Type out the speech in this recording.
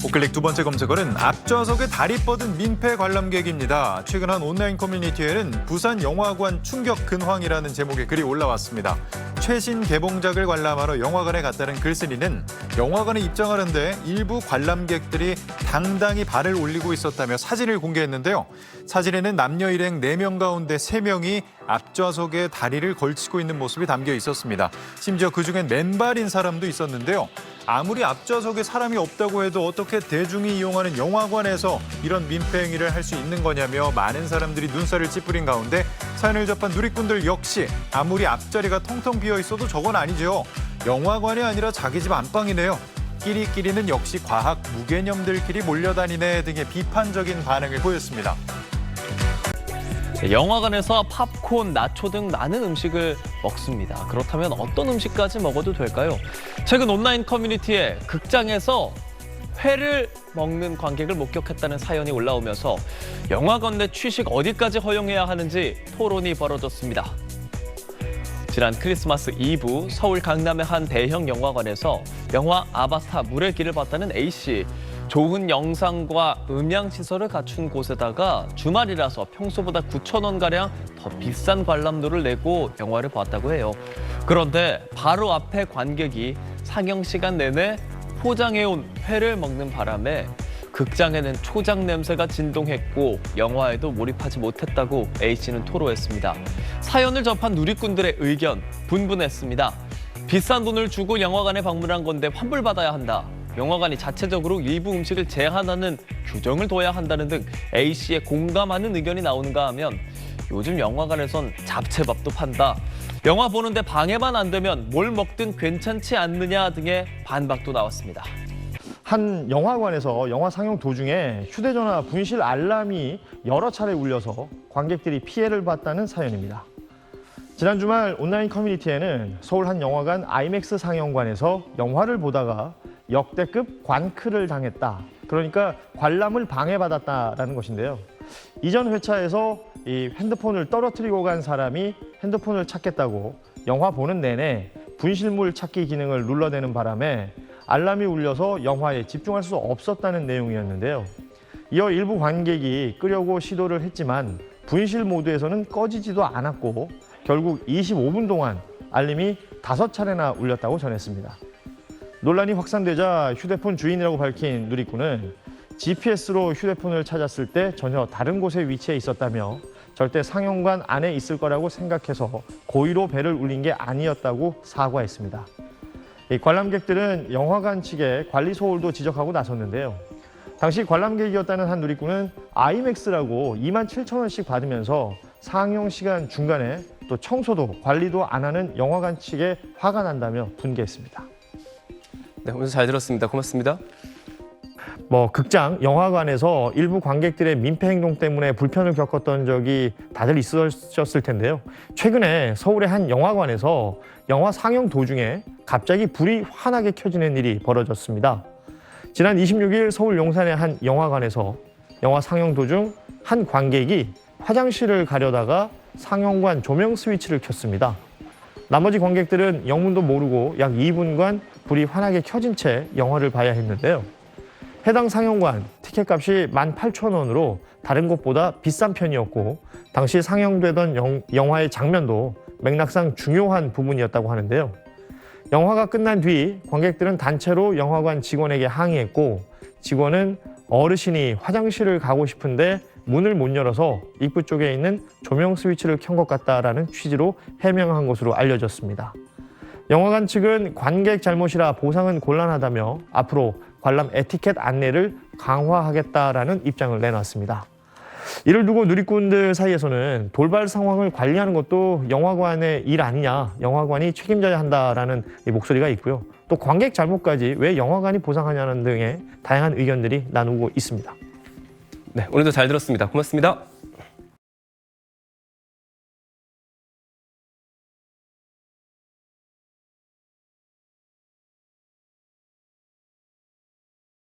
우클릭 두 번째 검색어는 앞좌석에 다리 뻗은 민폐 관람객입니다. 최근 한 온라인 커뮤니티에는 부산 영화관 충격 근황이라는 제목의 글이 올라왔습니다. 최신 개봉작을 관람하러 영화관에 갔다는 글쓴이는 영화관에 입장하는데 일부 관람객들이 당당히 발을 올리고 있었다며 사진을 공개했는데요. 사진에는 남녀 일행 4명 가운데 3명이 앞좌석에 다리를 걸치고 있는 모습이 담겨 있었습니다. 심지어 그중엔 맨발인 사람도 있었는데요. 아무리 앞좌석에 사람이 없다고 해도 어떻게 대중이 이용하는 영화관에서 이런 민폐 행위를 할 수 있는 거냐며 많은 사람들이 눈살을 찌푸린 가운데 사연을 접한 누리꾼들 역시 아무리 앞자리가 텅텅 비어 있어도 저건 아니죠. 영화관이 아니라 자기 집 안방이네요. 끼리끼리는 역시 과학 무개념들끼리 몰려다니네 등의 비판적인 반응을 보였습니다. 영화관에서 팝콘, 나초 등 많은 음식을 먹습니다. 그렇다면 어떤 음식까지 먹어도 될까요? 최근 온라인 커뮤니티에 극장에서 회를 먹는 관객을 목격했다는 사연이 올라오면서 영화관 내 취식 어디까지 허용해야 하는지 토론이 벌어졌습니다. 지난 크리스마스 이브 서울 강남의 한 대형 영화관에서 영화 아바타 물의 길을 봤다는 A씨. 좋은 영상과 음향시설을 갖춘 곳에다가 주말이라서 평소보다 9,000원가량 더 비싼 관람료를 내고 영화를 봤다고 해요. 그런데 바로 앞에 관객이 상영 시간 내내 포장해온 회를 먹는 바람에 극장에는 초장 냄새가 진동했고 영화에도 몰입하지 못했다고 A씨는 토로했습니다. 사연을 접한 누리꾼들의 의견 분분했습니다. 비싼 돈을 주고 영화관에 방문한 건데 환불받아야 한다. 영화관이 자체적으로 일부 음식을 제한하는 규정을 둬야 한다는 등 A씨에 공감하는 의견이 나오는가 하면 요즘 영화관에선 잡채밥도 판다. 영화 보는데 방해만 안 되면 뭘 먹든 괜찮지 않느냐 등의 반박도 나왔습니다. 한 영화관에서 영화 상영 도중에 휴대전화 분실 알람이 여러 차례 울려서 관객들이 피해를 봤다는 사연입니다. 지난 주말 온라인 커뮤니티에는 서울 한 영화관 아이맥스 상영관에서 영화를 보다가 역대급 관크를 당했다. 그러니까 관람을 방해받았다라는 것인데요. 이전 회차에서 이 핸드폰을 떨어뜨리고 간 사람이 핸드폰을 찾겠다고 영화 보는 내내 분실물 찾기 기능을 눌러대는 바람에 알람이 울려서 영화에 집중할 수 없었다는 내용이었는데요. 이어 일부 관객이 끄려고 시도를 했지만 분실 모드에서는 꺼지지도 않았고 결국 25분 동안 알림이 5차례나 울렸다고 전했습니다. 논란이 확산되자 휴대폰 주인이라고 밝힌 누리꾼은 GPS로 휴대폰을 찾았을 때 전혀 다른 곳에 위치해 있었다며 절대 상영관 안에 있을 거라고 생각해서 고의로 벨을 울린 게 아니었다고 사과했습니다. 관람객들은 영화관 측의 관리 소홀도 지적하고 나섰는데요. 당시 관람객이었다는 한 누리꾼은 아이맥스라고 27,000원씩 받으면서 상영 시간 중간에 또 청소도 관리도 안 하는 영화관 측에 화가 난다며 분개했습니다. 네, 오늘 잘 들었습니다. 고맙습니다. 극장, 영화관에서 일부 관객들의 민폐 행동 때문에 불편을 겪었던 적이 다들 있으셨을 텐데요. 최근에 서울의 한 영화관에서 영화 상영 도중에 갑자기 불이 환하게 켜지는 일이 벌어졌습니다. 지난 26일 서울 용산의 한 영화관에서 영화 상영 도중 한 관객이 화장실을 가려다가 상영관 조명 스위치를 켰습니다. 나머지 관객들은 영문도 모르고 약 2분간 불이 환하게 켜진 채 영화를 봐야 했는데요. 해당 상영관 티켓값이 18,000원으로 다른 곳보다 비싼 편이었고 당시 상영되던 영화의 장면도 맥락상 중요한 부분이었다고 하는데요. 영화가 끝난 뒤 관객들은 단체로 영화관 직원에게 항의했고 직원은 어르신이 화장실을 가고 싶은데 문을 못 열어서 입구 쪽에 있는 조명 스위치를 켠 것 같다라는 취지로 해명한 것으로 알려졌습니다. 영화관 측은 관객 잘못이라 보상은 곤란하다며 앞으로 관람 에티켓 안내를 강화하겠다라는 입장을 내놨습니다. 이를 두고 누리꾼들 사이에서는 돌발 상황을 관리하는 것도 영화관의 일 아니냐, 영화관이 책임져야 한다라는 목소리가 있고요. 또 관객 잘못까지 왜 영화관이 보상하냐는 등의 다양한 의견들이 나누고 있습니다. 네, 오늘도 잘 들었습니다. 고맙습니다.